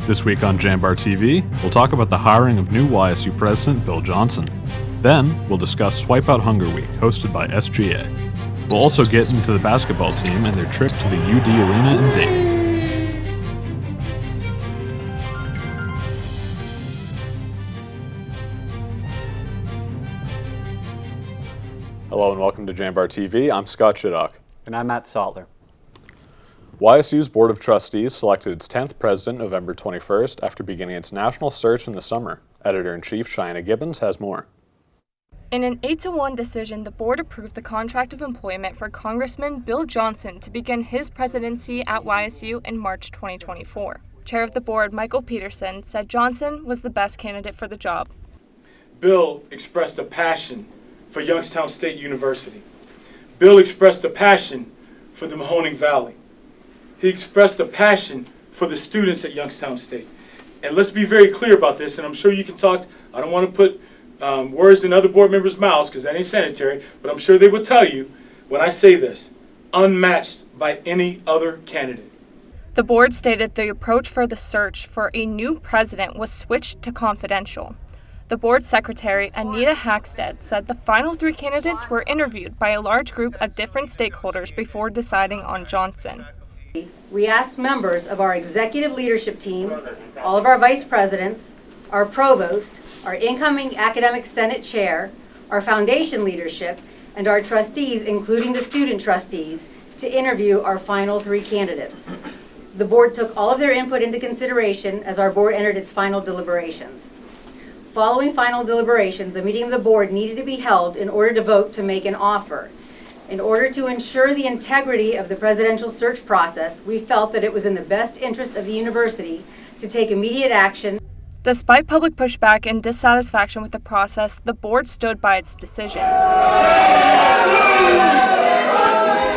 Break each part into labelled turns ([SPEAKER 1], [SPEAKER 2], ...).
[SPEAKER 1] This week on JambarTV, we'll talk about the hiring of new YSU President Bill Johnson. Then, we'll discuss Swipe Out Hunger Week, hosted by SGA. We'll also get into the basketball team and their trip to the UD Arena in Dayton. Hello and welcome to JambarTV. I'm Scott Shiddock.
[SPEAKER 2] And I'm Matt Sautler.
[SPEAKER 1] YSU's Board of Trustees selected its 10th president November 21st after beginning its national search in the summer. Editor-in-Chief Cheyenne Gibbons has more.
[SPEAKER 3] In an 8-1 decision, the board approved the contract of employment for Congressman Bill Johnson to begin his presidency at YSU in March 2024. Chair of the board, Michael Peterson, said Johnson was the best candidate for the job.
[SPEAKER 4] Bill expressed a passion for Youngstown State University. Bill expressed a passion for the Mahoning Valley. He expressed a passion for the students at Youngstown State. And let's be very clear about this, and I'm sure you can talk, I don't want to put words in other board members' mouths because that ain't sanitary, but I'm sure they will tell you when I say this, unmatched by any other candidate.
[SPEAKER 3] The board stated the approach for the search for a new president was switched to confidential. The board secretary, Anita Hackstead, said the final 3 candidates were interviewed by a large group of different stakeholders before deciding on Johnson.
[SPEAKER 5] We asked members of our executive leadership team, all of our vice presidents, our provost, our incoming academic senate chair, our foundation leadership, and our trustees, including the student trustees, to interview our final 3 candidates. The board took all of their input into consideration as our board entered its final deliberations. Following final deliberations, a meeting of the board needed to be held in order to vote to make an offer. In order to ensure the integrity of the presidential search process, we felt that it was in the best interest of the university to take immediate action.
[SPEAKER 3] Despite public pushback and dissatisfaction with the process, the board stood by its decision.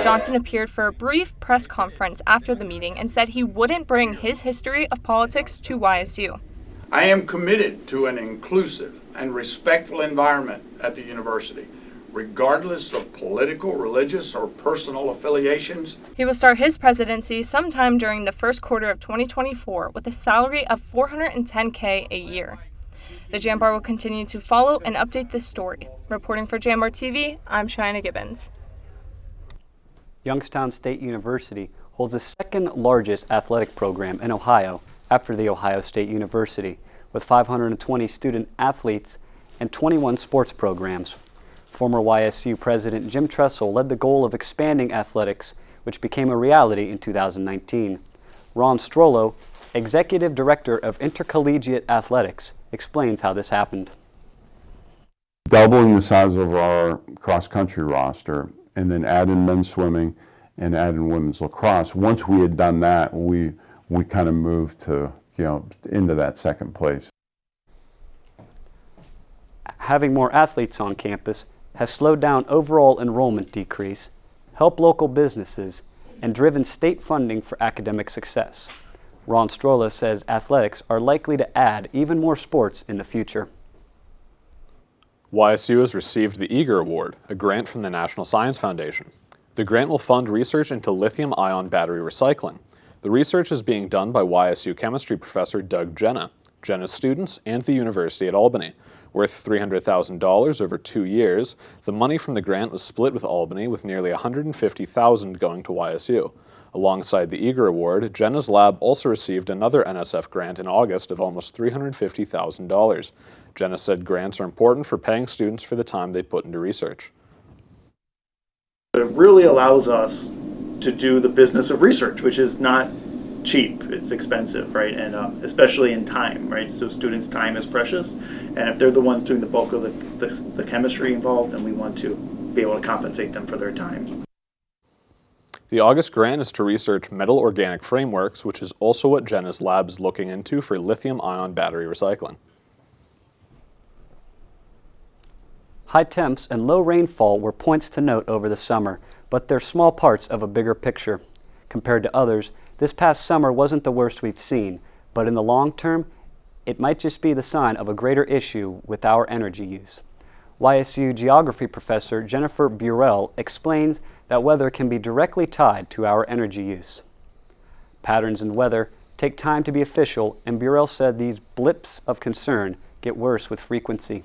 [SPEAKER 3] Johnson appeared for a brief press conference after the meeting and said he wouldn't bring his history of politics to YSU.
[SPEAKER 6] I am committed to an inclusive and respectful environment at the university, regardless of political, religious, or personal affiliations.
[SPEAKER 3] He will start his presidency sometime during the first quarter of 2024 with a salary of $410K a year. The Jambar will continue to follow and update this story. Reporting for Jambar TV, I'm Cheyenne Gibbons.
[SPEAKER 2] Youngstown State University holds the second largest athletic program in Ohio after the Ohio State University, with 520 student athletes and 21 sports programs. Former YSU President Jim Tressel led the goal of expanding athletics, which became a reality in 2019. Ron Strollo, Executive Director of Intercollegiate Athletics, explains how this happened.
[SPEAKER 7] Doubling the size of our cross-country roster and then add in men's swimming and add in women's lacrosse. Once we had done that, we kind of moved to, into that second place.
[SPEAKER 2] Having more athletes on campus has slowed down overall enrollment decrease, helped local businesses, and driven state funding for academic success. Ron Strolla says athletics are likely to add even more sports in the future.
[SPEAKER 1] YSU has received the Eager Award, a grant from the National Science Foundation. The grant will fund research into lithium-ion battery recycling. The research is being done by YSU chemistry professor Doug Jenna, Jenna's students, and the University at Albany. Worth $300,000 over 2 years, the money from the grant was split with Albany, with nearly $150,000 going to YSU. Alongside the Eager Award, Jenna's lab also received another NSF grant in August of almost $350,000. Jenna said grants are important for paying students for the time they put into research.
[SPEAKER 8] It really allows us to do the business of research, which is not cheap, it's expensive, right? And especially in time, right? So students' time is precious, and if they're the ones doing the bulk of the chemistry involved, then we want to be able to compensate them for their time.
[SPEAKER 1] The August grant is to research metal organic frameworks, which is also what Jenna's lab is looking into for lithium-ion battery recycling.
[SPEAKER 2] High temps and low rainfall were points to note over the summer, but they're small parts of a bigger picture. Compared to others, this past summer wasn't the worst we've seen, but in the long term, it might just be the sign of a greater issue with our energy use. YSU geography professor Jennifer Burrell explains that weather can be directly tied to our energy use. Patterns in weather take time to be official, and Burrell said these blips of concern get worse with frequency.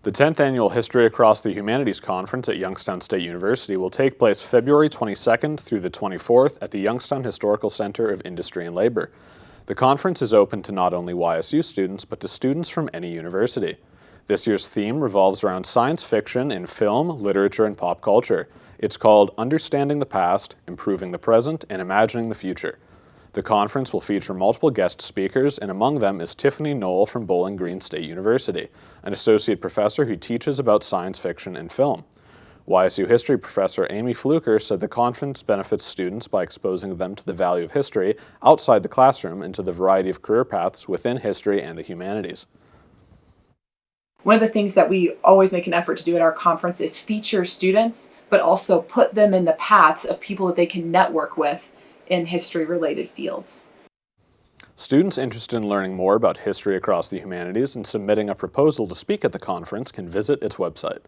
[SPEAKER 1] The 10th Annual History Across the Humanities Conference at Youngstown State University will take place February 22nd through the 24th at the Youngstown Historical Center of Industry and Labor. The conference is open to not only YSU students, but to students from any university. This year's theme revolves around science fiction in film, literature, and pop culture. It's called Understanding the Past, Improving the Present, and Imagining the Future. The conference will feature multiple guest speakers, and among them is Tiffany Knoll from Bowling Green State University, an associate professor who teaches about science fiction and film. YSU history professor Amy Fluker said the conference benefits students by exposing them to the value of history outside the classroom and to the variety of career paths within history and the humanities.
[SPEAKER 9] One of the things that we always make an effort to do at our conference is feature students, but also put them in the paths of people that they can network with in history-related fields.
[SPEAKER 1] Students interested in learning more about history across the humanities and submitting a proposal to speak at the conference can visit its website.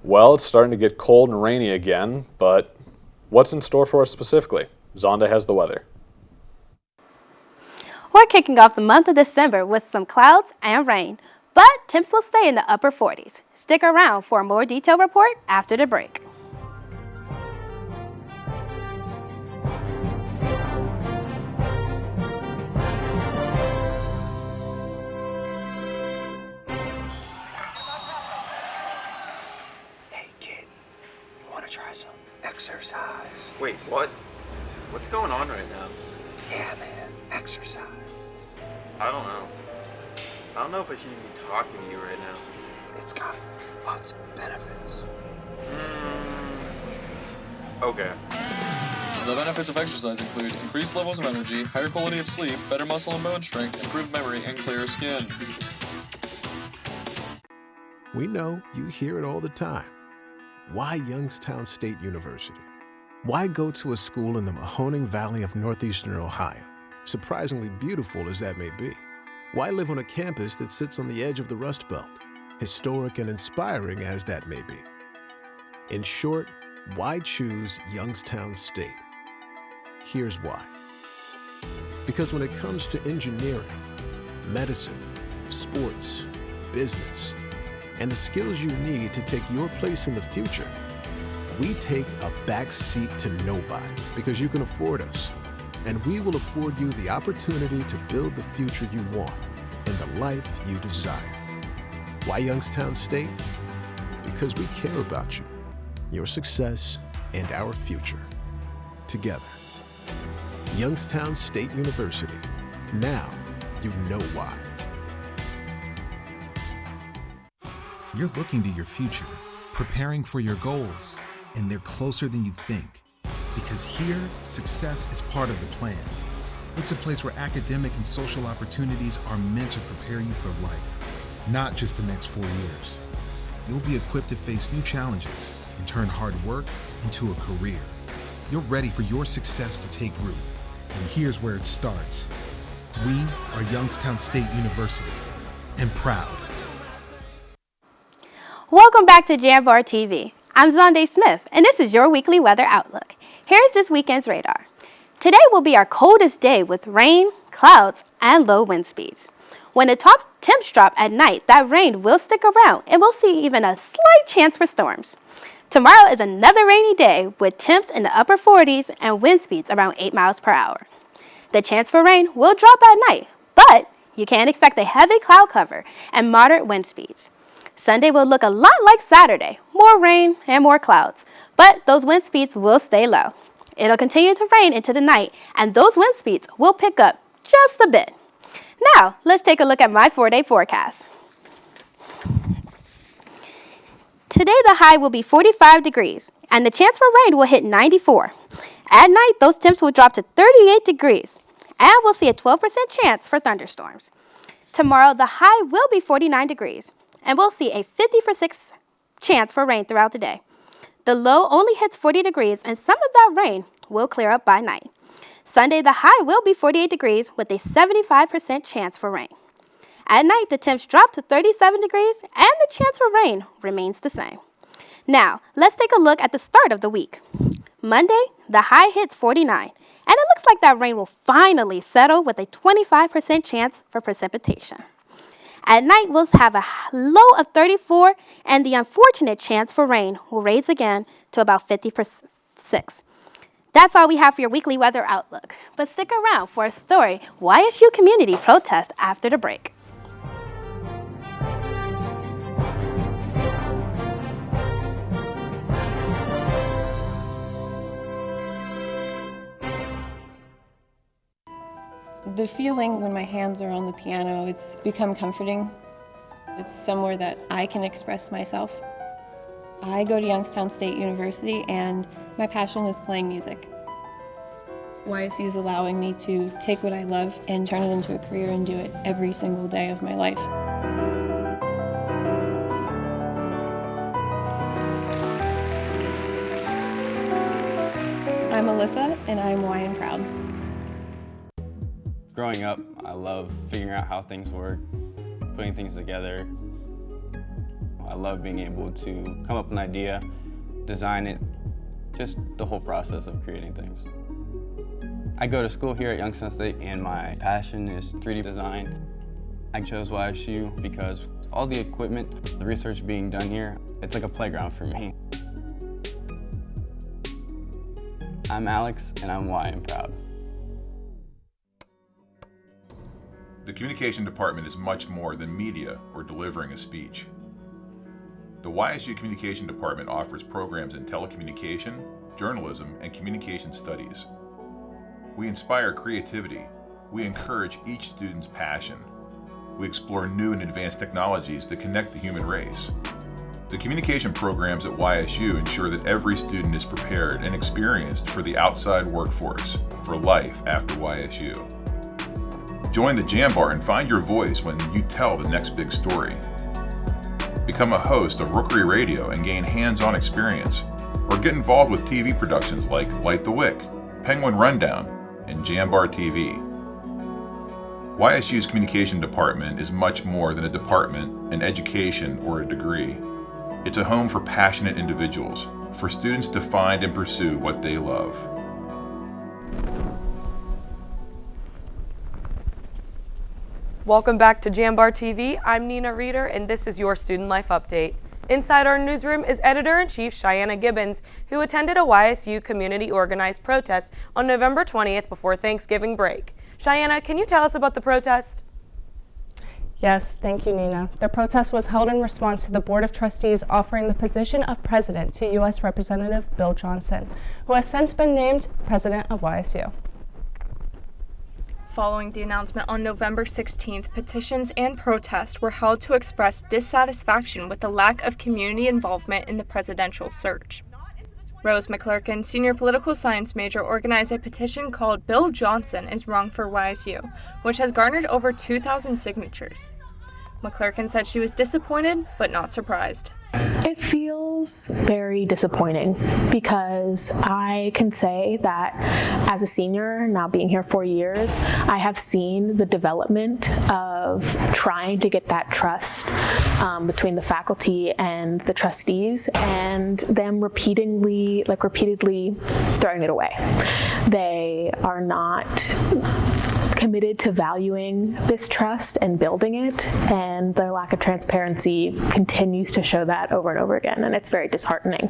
[SPEAKER 1] Well, it's starting to get cold and rainy again, but what's in store for us specifically? Zonda has the weather.
[SPEAKER 10] We're kicking off the month of December with some clouds and rain, but temps will stay in the upper 40s. Stick around for a more detailed report after the break.
[SPEAKER 11] Try some exercise.
[SPEAKER 12] Wait, what? What's going on right now?
[SPEAKER 11] Yeah, man, exercise.
[SPEAKER 12] I don't know. I don't know if I should even be talking to you right now.
[SPEAKER 11] It's got lots of benefits.
[SPEAKER 12] Okay.
[SPEAKER 13] The benefits of exercise include increased levels of energy, higher quality of sleep, better muscle and bone strength, improved memory, and clearer skin.
[SPEAKER 14] We know you hear it all the time. Why Youngstown State University? Why go to a school in the Mahoning Valley of northeastern Ohio, surprisingly beautiful as that may be? Why live on a campus that sits on the edge of the Rust Belt, historic and inspiring as that may be? In short, why choose Youngstown State? Here's why. Because when it comes to engineering, medicine, sports, business, and the skills you need to take your place in the future, we take a back seat to nobody because you can afford us. And we will afford you the opportunity to build the future you want and the life you desire. Why Youngstown State? Because we care about you, your success, and our future. Together. Youngstown State University. Now you know why.
[SPEAKER 15] You're looking to your future, preparing for your goals, and they're closer than you think. Because here, success is part of the plan. It's a place where academic and social opportunities are meant to prepare you for life, not just the next 4 years. You'll be equipped to face new challenges and turn hard work into a career. You're ready for your success to take root. And here's where it starts. We are Youngstown State University, and proud.
[SPEAKER 10] Welcome back to JambarTV. I'm Zonda Smith, and this is your weekly weather outlook. Here's this weekend's radar. Today will be our coldest day with rain, clouds, and low wind speeds. When the top temps drop at night, that rain will stick around, and we'll see even a slight chance for storms. Tomorrow is another rainy day with temps in the upper 40s and wind speeds around 8 miles per hour. The chance for rain will drop at night, but you can expect a heavy cloud cover and moderate wind speeds. Sunday will look a lot like Saturday, more rain and more clouds, but those wind speeds will stay low. It'll continue to rain into the night, and those wind speeds will pick up just a bit. Now, let's take a look at my 4-day forecast. Today, the high will be 45 degrees, and the chance for rain will hit 94. At night, those temps will drop to 38 degrees, and we'll see a 12% chance for thunderstorms. Tomorrow, the high will be 49 degrees, and we'll see a 50% chance for rain throughout the day. The low only hits 40 degrees, and some of that rain will clear up by night. Sunday, the high will be 48 degrees with a 75% chance for rain. At night, the temps drop to 37 degrees, and the chance for rain remains the same. Now, let's take a look at the start of the week. Monday, the high hits 49, and it looks looks like that rain will finally settle with a 25% chance for precipitation. At night, we'll have a low of 34, and the unfortunate chance for rain will raise again to about 56. That's all we have for your weekly weather outlook. But stick around for a story, YSU community protest after the break.
[SPEAKER 16] The feeling when my hands are on the piano, it's become comforting. It's somewhere that I can express myself. I go to Youngstown State University and my passion is playing music. YSU is allowing me to take what I love and turn it into a career and do it every single day of my life. I'm Alyssa and I'm YN proud.
[SPEAKER 17] Growing up, I love figuring out how things work, putting things together. I love being able to come up with an idea, design it, just the whole process of creating things. I go to school here at Youngstown State and my passion is 3D design. I chose YSU because all the equipment, the research being done here, it's like a playground for me. I'm Alex and I'm YN proud.
[SPEAKER 18] The communication department is much more than media or delivering a speech. The YSU Communication Department offers programs in telecommunication, journalism, and communication studies. We inspire creativity. We encourage each student's passion. We explore new and advanced technologies that connect the human race. The communication programs at YSU ensure that every student is prepared and experienced for the outside workforce, for life after YSU. Join the Jambar and find your voice when you tell the next big story. Become a host of Rookery Radio and gain hands-on experience, or get involved with TV productions like Light the Wick, Penguin Rundown, and JambarTV. YSU's Communication Department is much more than a department, an education, or a degree. It's a home for passionate individuals, for students to find and pursue what they love.
[SPEAKER 19] Welcome back to Jambar TV. I'm Nina Reeder, and this is your Student Life Update. Inside our newsroom is Editor-in-Chief Cheyenne Gibbons, who attended a YSU community-organized protest on November 20th before Thanksgiving break. Cheyenne, can you tell us about the protest?
[SPEAKER 20] Yes, thank you, Nina. The protest was held in response to the Board of Trustees offering the position of president to U.S. Representative Bill Johnson, who has since been named president of YSU.
[SPEAKER 3] Following the announcement on November 16th, petitions and protests were held to express dissatisfaction with the lack of community involvement in the presidential search. Rose McClurkin, senior political science major, organized a petition called Bill Johnson is Wrong for YSU, which has garnered over 2,000 signatures. McClurkin said she was disappointed but not surprised.
[SPEAKER 21] It feels very disappointing because I can say that as a senior, now being here 4 years, I have seen the development of trying to get that trust between the faculty and the trustees, and them repeatedly throwing it away. They are not committed to valuing this trust and building it, and their lack of transparency continues to show that over and over again, and it's very disheartening.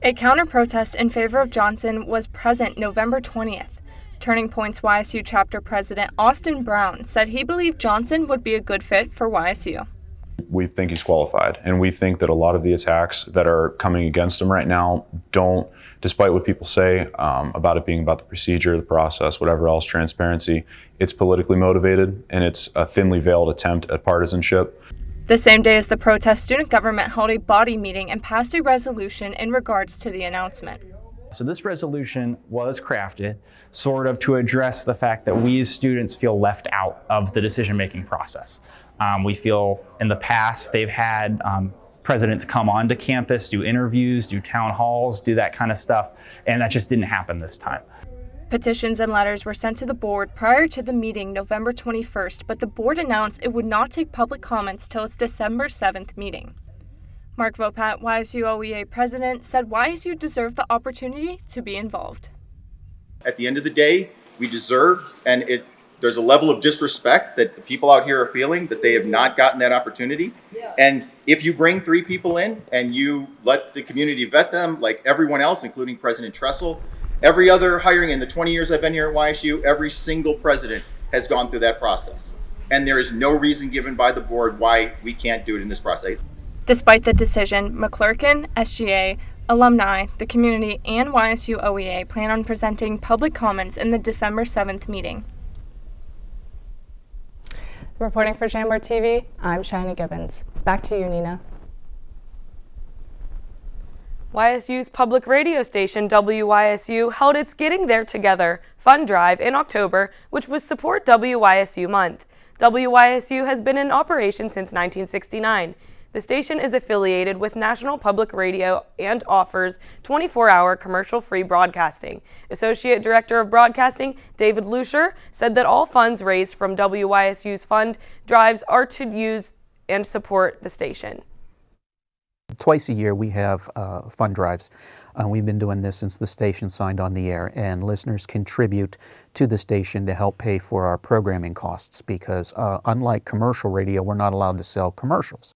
[SPEAKER 3] A counter-protest in favor of Johnson was present November 20th. Turning Point's YSU chapter president Austin Brown said he believed Johnson would be a good fit for YSU.
[SPEAKER 22] We think he's qualified, and we think that a lot of the attacks that are coming against him right now don't, despite what people say about it being about the procedure, the process, whatever else, transparency, it's politically motivated, and it's a thinly veiled attempt at partisanship.
[SPEAKER 3] The same day as the protest, student government held a body meeting and passed a resolution in regards to the announcement.
[SPEAKER 23] So this resolution was crafted sort of to address the fact that we as students feel left out of the decision-making process. We feel in the past they've had presidents come onto campus, do interviews, do town halls, do that kind of stuff, and that just didn't happen this time.
[SPEAKER 3] Petitions and letters were sent to the board prior to the meeting November 21st, but the board announced it would not take public comments till its December 7th meeting. Mark Vopat, YSU OEA president, said YSU deserved the opportunity to be involved.
[SPEAKER 4] At the end of the day, we deserve, and there's a level of disrespect that the people out here are feeling that they have not gotten that opportunity. And if you bring 3 people in and you let the community vet them like everyone else, including President Tressel, every other hiring in the 20 years I've been here at YSU, every single president has gone through that process. And there is no reason given by the board why we can't do it in this process.
[SPEAKER 3] Despite the decision, McClurkin, SGA, alumni, the community, and YSU OEA plan on presenting public comments in the December 7th meeting.
[SPEAKER 20] Reporting for JambarTV, I'm Cheyenne Gibbons. Back to you, Nina.
[SPEAKER 19] YSU's public radio station, WYSU, held its Getting There Together fund drive in October, which was Support WYSU Month. WYSU has been in operation since 1969. The station is affiliated with National Public Radio and offers 24-hour commercial-free broadcasting. Associate Director of Broadcasting, David Lucier, said that all funds raised from WYSU's fund drives are to use and support the station.
[SPEAKER 5] Twice a year we have fund drives. We've been doing this since the station signed on the air, and listeners contribute to the station to help pay for our programming costs because unlike commercial radio, we're not allowed to sell commercials.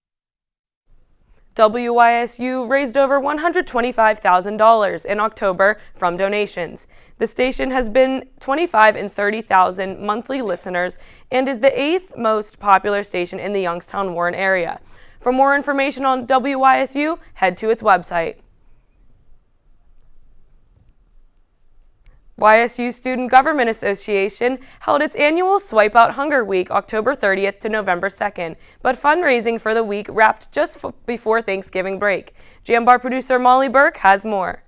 [SPEAKER 19] WYSU raised over $125,000 in October from donations. The station has been 25 and 30,000 monthly listeners and is the 8th most popular station in the Youngstown-Warren area. For more information on WYSU, head to its website. YSU Student Government Association held its annual Swipe Out Hunger Week October 30th to November 2nd, but fundraising for the week wrapped just before Thanksgiving break. Jambar producer Molly Burke has more.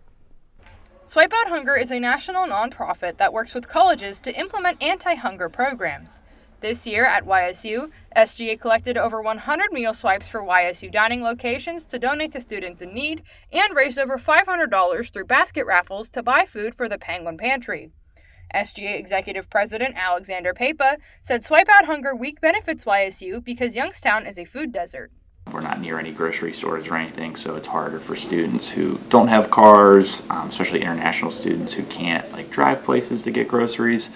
[SPEAKER 6] Swipe Out Hunger is a national nonprofit that works with colleges to implement anti-hunger programs. This year at YSU, SGA collected over 100 meal swipes for YSU dining locations to donate to students in need and raised over $500 through basket raffles to buy food for the Penguin Pantry. SGA Executive President Alexander Papa said Swipe Out Hunger Week benefits YSU because Youngstown is a food desert.
[SPEAKER 24] We're not near any grocery stores or anything, so it's harder for students who don't have cars, especially international students who can't drive places to get groceries.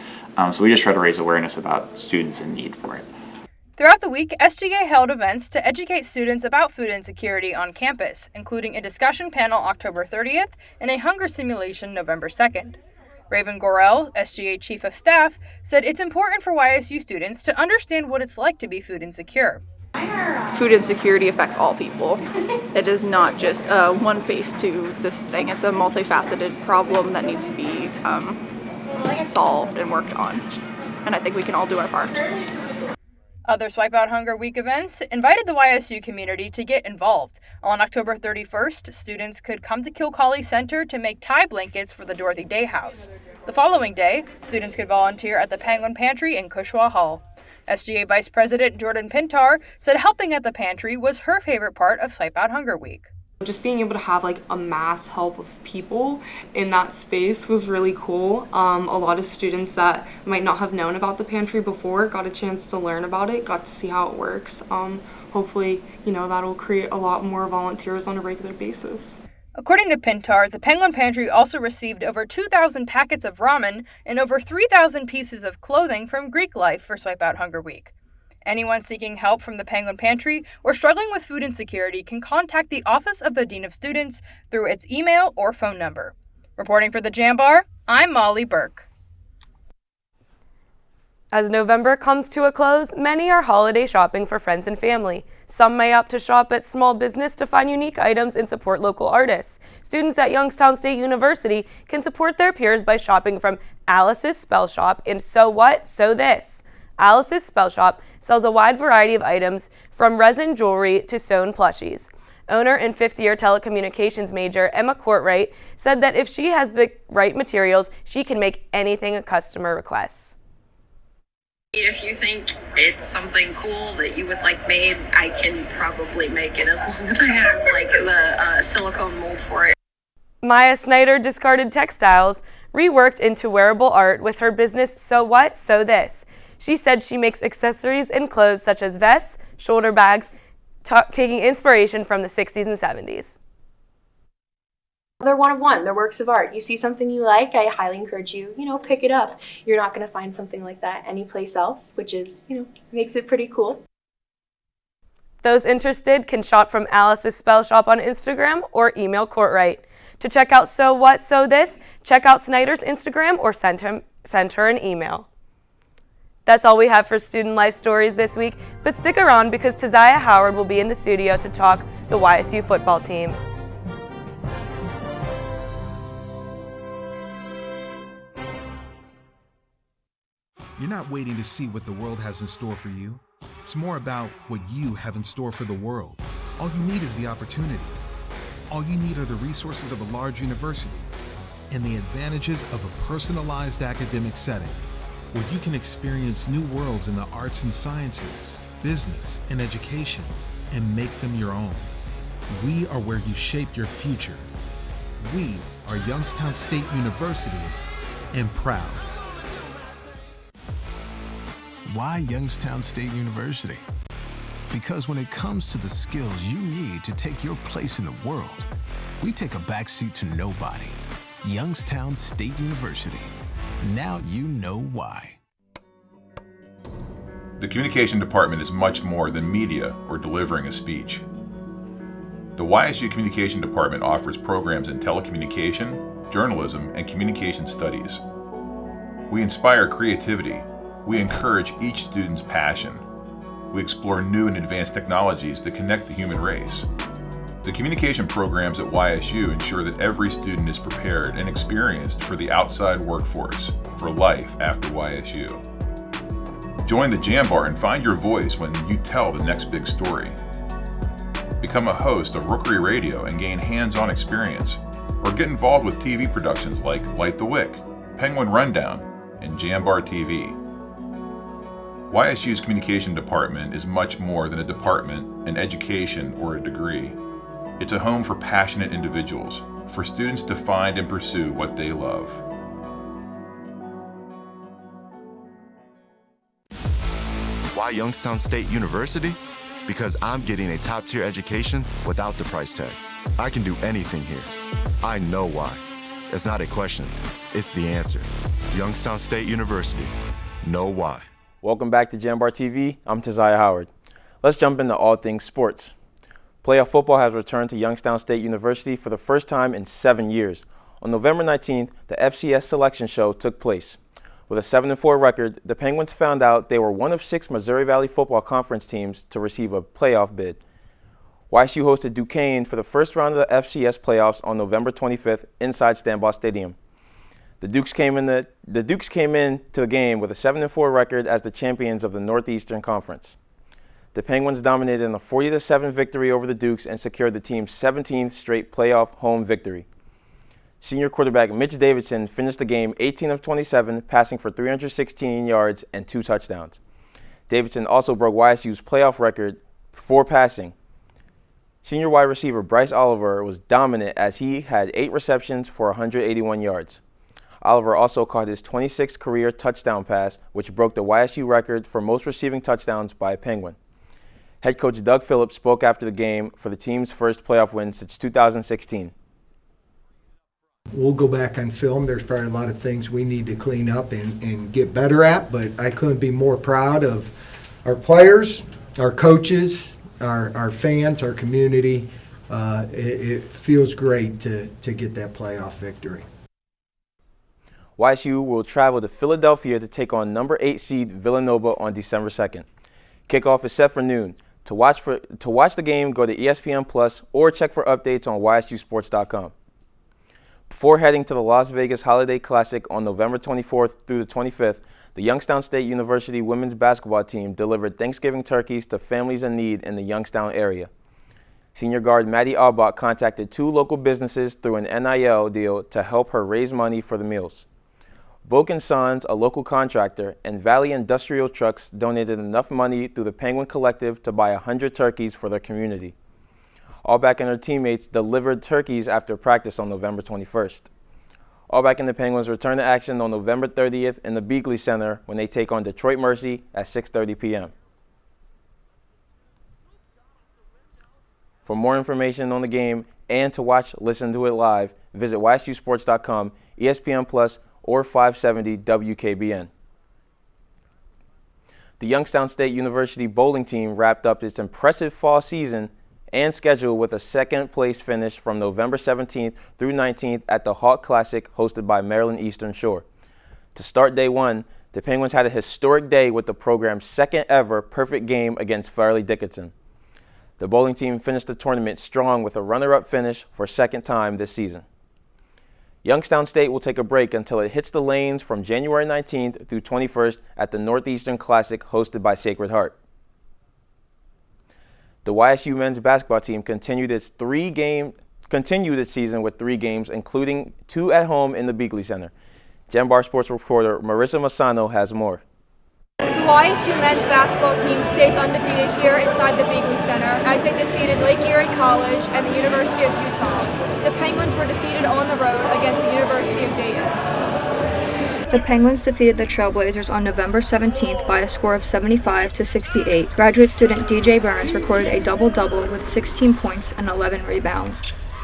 [SPEAKER 24] So we just try to raise awareness about students in need for it.
[SPEAKER 6] Throughout the week, SGA held events to educate students about food insecurity on campus, including a discussion panel October 30th and a hunger simulation November 2nd. Raven Gorell, SGA Chief of Staff, said it's important for YSU students to understand what it's like to be food insecure.
[SPEAKER 25] Food insecurity affects all people. It is not just one face to this thing. It's a multifaceted problem that needs to be solved and worked on. And I think we can all do our part.
[SPEAKER 6] Other Swipe Out Hunger Week events invited the YSU community to get involved. On October 31st, students could come to Kilcawley Center to make tie blankets for the Dorothy Day House. The following day, students could volunteer at the Penguin Pantry in Cushwa Hall. SGA Vice President Jordan Pintar said helping at the pantry was her favorite part of Swipe Out Hunger Week.
[SPEAKER 26] Just being able to have a mass help of people in that space was really cool. A lot of students that might not have known about the pantry before got a chance to learn about it, got to see how it works. Hopefully, that'll create a lot more volunteers on a regular basis.
[SPEAKER 6] According to Pintar, the Penguin Pantry also received over 2,000 packets of ramen and over 3,000 pieces of clothing from Greek Life for Swipe Out Hunger Week. Anyone seeking help from the Penguin Pantry or struggling with food insecurity can contact the Office of the Dean of Students through its email or phone number. Reporting for the Jambar, I'm Molly Burke.
[SPEAKER 19] As November comes to a close, many are holiday shopping for friends and family. Some may opt to shop at small business to find unique items and support local artists. Students at Youngstown State University can support their peers by shopping from Alice's Spell Shop and So What, So This. Alice's Spell Shop sells a wide variety of items from resin jewelry to sewn plushies. Owner and fifth-year telecommunications major Emma Courtwright said that if she has the right materials, she can make anything a customer requests.
[SPEAKER 27] If you think it's something cool that you would like made, I can probably make it as long as I have the silicone mold for it.
[SPEAKER 19] Maya Snyder discarded textiles, reworked into wearable art with her business So What, So This. She said she makes accessories and clothes such as vests, shoulder bags, taking inspiration from the 60s and 70s.
[SPEAKER 1] They're one of one. They're works of art. You see something you like, I highly encourage you, pick it up. You're not going to find something like that anyplace else, which is, makes it pretty cool.
[SPEAKER 19] Those interested can shop from Alice's Spell Shop on Instagram or email Courtwright. To check out So What, So This, check out Snyder's Instagram or send her an email. That's all we have for Student Life Stories this week, but stick around because Taziah Howard will be in the studio to talk the YSU football team.
[SPEAKER 15] You're not waiting to see what the world has in store for you. It's more about what you have in store for the world. All you need is the opportunity. All you need are the resources of a large university and the advantages of a personalized academic setting where you can experience new worlds in the arts and sciences, business, and education and make them your own. We are where you shape your future. We are Youngstown State University and proud.
[SPEAKER 14] Why Youngstown State University? Because when it comes to the skills you need to take your place in the world, we take a backseat to nobody. Youngstown State University. Now you know why.
[SPEAKER 18] The communication department is much more than media or delivering a speech. The YSU Communication Department offers programs in telecommunication, journalism, and communication studies. We inspire creativity. We encourage each student's passion. We explore new and advanced technologies that connect the human race. The communication programs at YSU ensure that every student is prepared and experienced for the outside workforce, for life after YSU. Join the Jambar and find your voice when you tell the next big story. Become a host of Rookery Radio and gain hands-on experience, or get involved with TV productions like Light the Wick, Penguin Rundown, and JambarTV. YSU's communication department is much more than a department, an education, or a degree. It's a home for passionate individuals, for students to find and pursue what they love.
[SPEAKER 2] Why Youngstown State University? Because I'm getting a top-tier education without the price tag. I can do anything here. I know why. It's not a question, it's the answer. Youngstown State University. Know why.
[SPEAKER 7] Welcome back to JambarTV. I'm Taziah Howard. Let's jump into all things sports. Playoff football has returned to Youngstown State University for the first time in 7 years. On November 19th, the FCS selection show took place. With a 7-4 record, the Penguins found out they were one of 6 Missouri Valley Football Conference teams to receive a playoff bid. YSU hosted Duquesne for the first round of the FCS playoffs on November 25th inside Stambaugh Stadium. The Dukes came into the game with a 7-4 record as the champions of the Northeastern Conference. The Penguins dominated in a 40-7 victory over the Dukes and secured the team's 17th straight playoff home victory. Senior quarterback Mitch Davidson finished the game 18 of 27, passing for 316 yards and 2 touchdowns. Davidson also broke YSU's playoff record for passing. Senior wide receiver Bryce Oliver was dominant as he had 8 receptions for 181 yards. Oliver also caught his 26th career touchdown pass, which broke the YSU record for most receiving touchdowns by a Penguin. Head coach Doug Phillips spoke after the game for the team's first playoff win since 2016.
[SPEAKER 8] We'll go back on film. There's probably a lot of things we need to clean up and get better at, but I couldn't be more proud of our players, our coaches, our fans, our community. It feels great to get that playoff victory.
[SPEAKER 7] YSU will travel to Philadelphia to take on number 8 seed Villanova on December 2nd. Kickoff is set for noon. To watch the game, go to ESPN Plus or check for updates on YSUsports.com. Before heading to the Las Vegas Holiday Classic on November 24th through the 25th, the Youngstown State University women's basketball team delivered Thanksgiving turkeys to families in need in the Youngstown area. Senior guard Maddie Aubach contacted 2 local businesses through an NIL deal to help her raise money for the meals. Boak & Sons, a local contractor, and Valley Industrial Trucks donated enough money through the Penguin Collective to buy 100 turkeys for their community. Aubach and her teammates delivered turkeys after practice on November 21st. Aubach and the Penguins return to action on November 30th in the Beagley Center when they take on Detroit Mercy at 6:30 p.m. For more information on the game and to listen to it live, Visit ysusports.com, ESPN Plus, or 570 WKBN. The Youngstown State University bowling team wrapped up its impressive fall season and schedule with a second-place finish from November 17th through 19th at the Hawk Classic hosted by Maryland Eastern Shore. To start day one, the Penguins had a historic day with the program's second-ever perfect game against Fairleigh Dickinson. The bowling team finished the tournament strong with a runner-up finish for a second time this season. Youngstown State will take a break until it hits the lanes from January 19th through 21st at the Northeastern Classic hosted by Sacred Heart. The YSU men's basketball team continued its season with 3 games, including 2 at home in the Beagley Center. Jambar Sports reporter Marissa Massano has more.
[SPEAKER 9] The YSU men's basketball team stays undefeated here inside the Beagley Center as they defeated Lake Erie College and the University of Utah. The Penguins were defeated on the road against the University of Dayton. The Penguins defeated the Trailblazers on November 17th by a score of 75-68. Graduate student DJ Burns recorded a double-double with 16 points and 11 rebounds.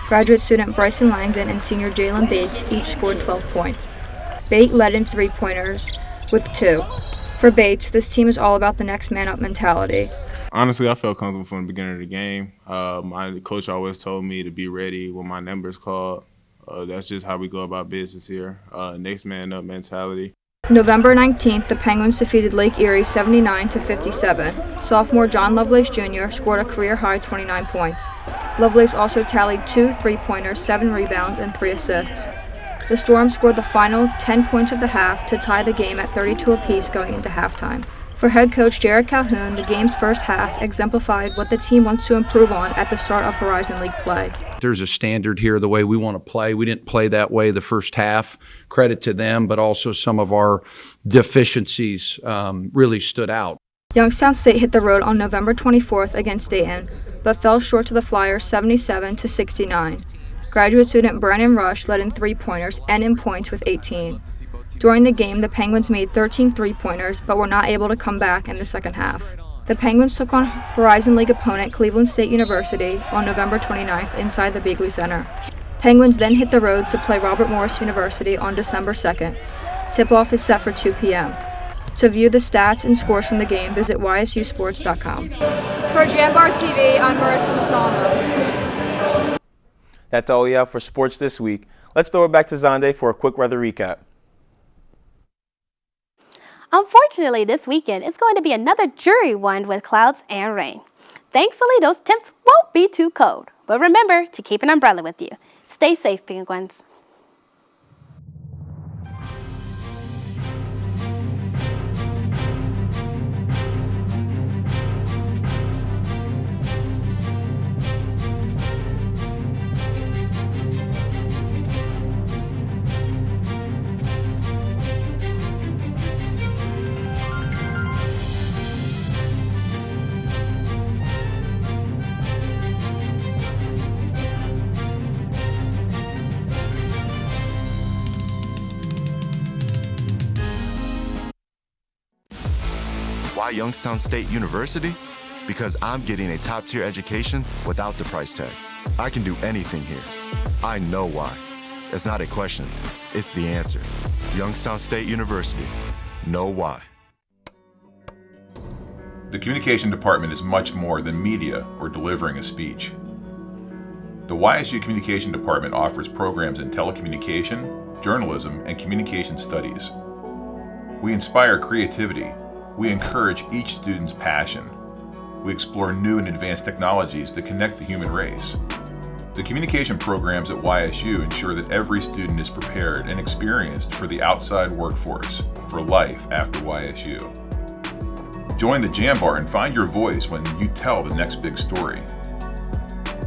[SPEAKER 9] Graduate student Bryson Langdon and senior Jalen Bates each scored 12 points. Bates led in three-pointers with 2. For Bates, this team is all about the next man up mentality.
[SPEAKER 10] Honestly, I felt comfortable from the beginning of the game. My coach always told me to be ready when my number is called. That's just how we go about business here. Next man up mentality.
[SPEAKER 9] November 19th, the Penguins defeated Lake Erie 79-57. Sophomore John Lovelace Jr. scored a career-high 29 points. Lovelace also tallied 2 three-pointers, 7 rebounds, and 3 assists. The Storm scored the final 10 points of the half to tie the game at 32 apiece going into halftime. For head coach Jared Calhoun, the game's first half exemplified what the team wants to improve on at the start of Horizon League play.
[SPEAKER 11] There's a standard here, the way we want to play. We didn't play that way the first half. Credit to them, but also some of our deficiencies really stood out.
[SPEAKER 9] Youngstown State hit the road on November 24th against Dayton, but fell short to the Flyers 77-69. Graduate student Brandon Rush led in three-pointers and in points with 18. During the game, the Penguins made 13 three-pointers, but were not able to come back in the second half. The Penguins took on Horizon League opponent Cleveland State University on November 29th inside the Beagley Center. Penguins then hit the road to play Robert Morris University on December 2nd. Tip-off is set for 2 p.m. To view the stats and scores from the game, visit ysusports.com. For JambarTV, I'm Marissa Massano.
[SPEAKER 7] That's all we have for sports this week. Let's throw it back to Zonde for a quick weather recap.
[SPEAKER 12] Unfortunately, this weekend it's going to be another dreary one with clouds and rain. Thankfully, those temps won't be too cold. But remember to keep an umbrella with you. Stay safe, penguins.
[SPEAKER 2] Why Youngstown State University? Because I'm getting a top-tier education without the price tag. I can do anything here. I know why. It's not a question, it's the answer. Youngstown State University. Know why.
[SPEAKER 18] The communication department is much more than media or delivering a speech. The YSU Communication Department offers programs in telecommunication, journalism, and communication studies. We inspire creativity. We encourage each student's passion. We explore new and advanced technologies that connect the human race. The communication programs at YSU ensure that every student is prepared and experienced for the outside workforce, for life after YSU. Join the Jambar and find your voice when you tell the next big story.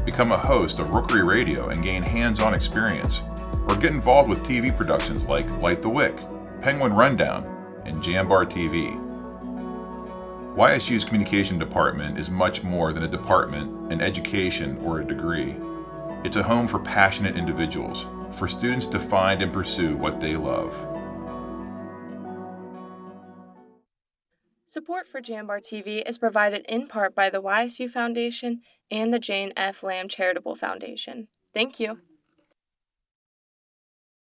[SPEAKER 18] Become a host of Rookery Radio and gain hands-on experience, or get involved with TV productions like Light the Wick, Penguin Rundown, and JambarTV. YSU's communication department is much more than a department, an education, or a degree. It's a home for passionate individuals, for students to find and pursue what they love.
[SPEAKER 3] Support for JambarTV is provided in part by the YSU Foundation and the Jane F. Lamb Charitable Foundation. Thank you.